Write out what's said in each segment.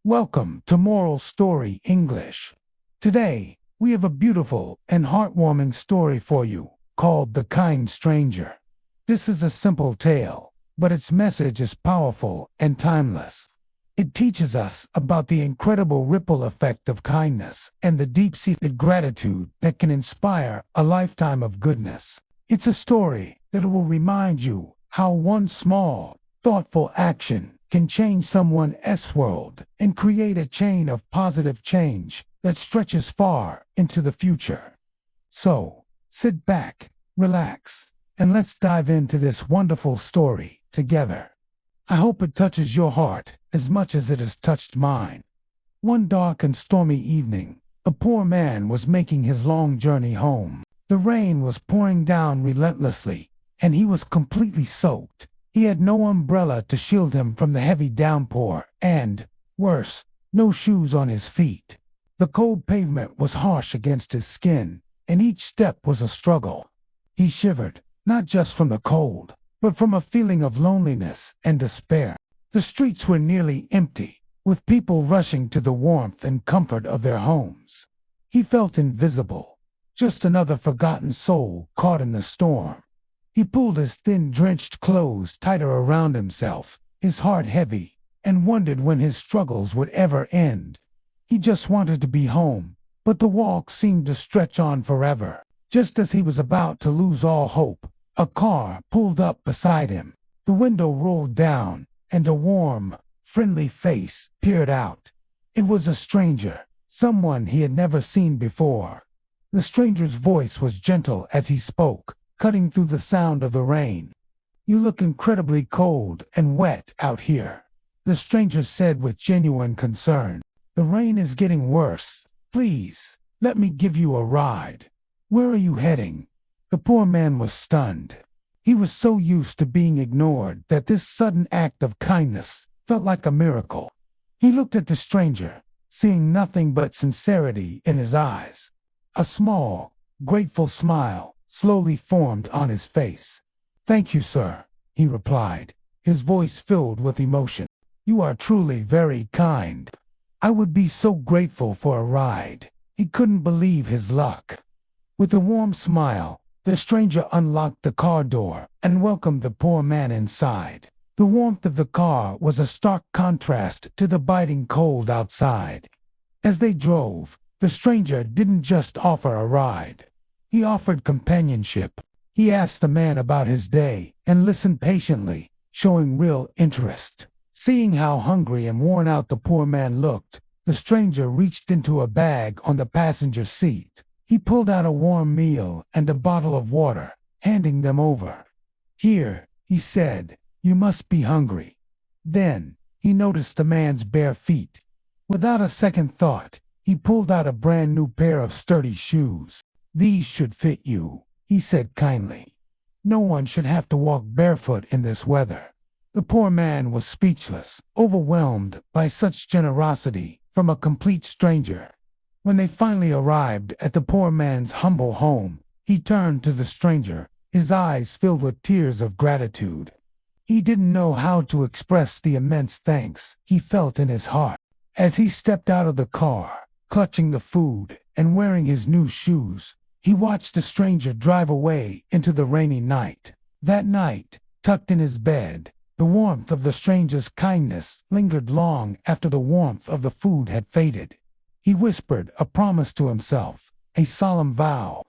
Welcome to Moral Story English. Today, we have a beautiful and heartwarming story for you called The Kind Stranger. This is a simple tale, but its message is powerful and timeless. It teaches us about the incredible ripple effect of kindness and the deep-seated gratitude that can inspire a lifetime of goodness. It's a story that will remind you how one small, thoughtful action can change someone's world and create a chain of positive change that stretches far into the future. So, sit back, relax, and let's dive into this wonderful story together. I hope it touches your heart as much as it has touched mine. One dark and stormy evening, a poor man was making his long journey home. The rain was pouring down relentlessly, and he was completely soaked. He had no umbrella to shield him from the heavy downpour and, worse, no shoes on his feet. The cold pavement was harsh against his skin, and each step was a struggle. He shivered, not just from the cold, but from a feeling of loneliness and despair. The streets were nearly empty, with people rushing to the warmth and comfort of their homes. He felt invisible, just another forgotten soul caught in the storm. He pulled his thin, drenched clothes tighter around himself, his heart heavy, and wondered when his struggles would ever end. He just wanted to be home, but the walk seemed to stretch on forever. Just as he was about to lose all hope, a car pulled up beside him. The window rolled down, and a warm, friendly face peered out. It was a stranger, someone he had never seen before. The stranger's voice was gentle as he spoke, cutting through the sound of the rain. "You look incredibly cold and wet out here," the stranger said with genuine concern. "The rain is getting worse. Please, let me give you a ride." "Where are you heading?" The poor man was stunned. He was so used to being ignored that this sudden act of kindness felt like a miracle. He looked at the stranger, seeing nothing but sincerity in his eyes. A small, grateful smile slowly formed on his face. "Thank you, sir," he replied, his voice filled with emotion. "You are truly very kind. I would be so grateful for a ride." He couldn't believe his luck. With a warm smile, the stranger unlocked the car door and welcomed the poor man inside. The warmth of the car was a stark contrast to the biting cold outside. As they drove, the stranger didn't just offer a ride. He offered companionship. He asked the man about his day and listened patiently, showing real interest. Seeing how hungry and worn out the poor man looked, the stranger reached into a bag on the passenger seat. He pulled out a warm meal and a bottle of water, handing them over. "Here," he said, "you must be hungry." Then, he noticed the man's bare feet. Without a second thought, he pulled out a brand new pair of sturdy shoes. "These should fit you," he said kindly. "No one should have to walk barefoot in this weather." The poor man was speechless, overwhelmed by such generosity from a complete stranger. When they finally arrived at the poor man's humble home, he turned to the stranger, his eyes filled with tears of gratitude. He didn't know how to express the immense thanks he felt in his heart. As he stepped out of the car, clutching the food and wearing his new shoes, he watched the stranger drive away into the rainy night. That night, tucked in his bed, the warmth of the stranger's kindness lingered long after the warmth of the food had faded. He whispered a promise to himself, a solemn vow.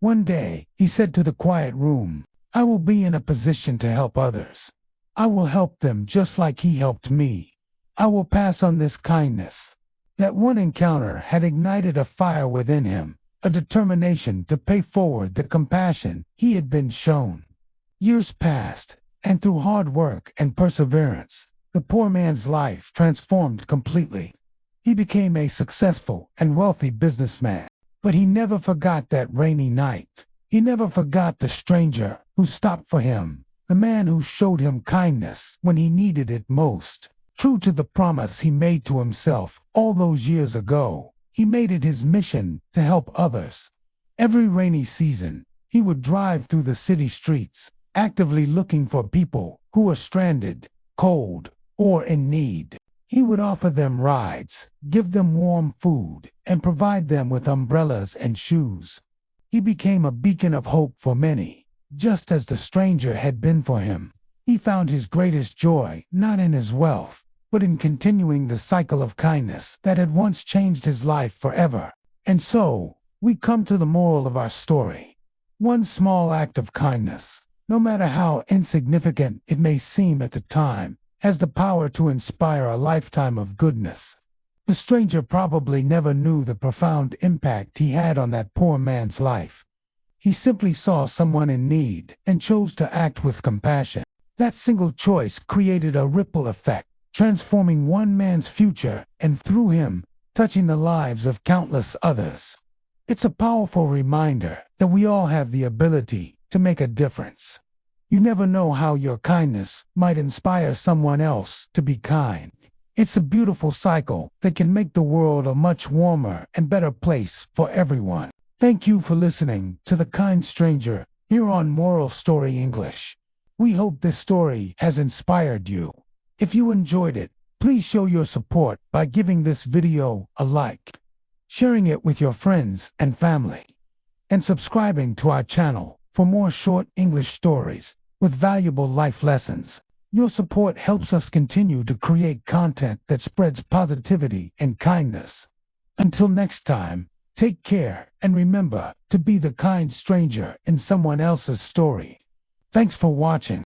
One day, he said to the quiet room, "I will be in a position to help others. I will help them just like he helped me. I will pass on this kindness." That one encounter had ignited a fire within him, a determination to pay forward the compassion he had been shown. Years passed, and through hard work and perseverance, the poor man's life transformed completely. He became a successful and wealthy businessman, but he never forgot that rainy night. He never forgot the stranger who stopped for him, the man who showed him kindness when he needed it most. True to the promise he made to himself all those years ago, he made it his mission to help others. Every rainy season, he would drive through the city streets, actively looking for people who were stranded, cold, or in need. He would offer them rides, give them warm food, and provide them with umbrellas and shoes. He became a beacon of hope for many, just as the stranger had been for him. He found his greatest joy not in his wealth, but in continuing the cycle of kindness that had once changed his life forever. And so, we come to the moral of our story. One small act of kindness, no matter how insignificant it may seem at the time, has the power to inspire a lifetime of goodness. The stranger probably never knew the profound impact he had on that poor man's life. He simply saw someone in need and chose to act with compassion. That single choice created a ripple effect, transforming one man's future and, through him, touching the lives of countless others. It's a powerful reminder that we all have the ability to make a difference. You never know how your kindness might inspire someone else to be kind. It's a beautiful cycle that can make the world a much warmer and better place for everyone. Thank you for listening to The Kind Stranger here on Moral Story English. We hope this story has inspired you. If you enjoyed it, please show your support by giving this video a like, sharing it with your friends and family, and subscribing to our channel for more short English stories with valuable life lessons. Your support helps us continue to create content that spreads positivity and kindness. Until next time, take care and remember to be the kind stranger in someone else's story. Thanks for watching.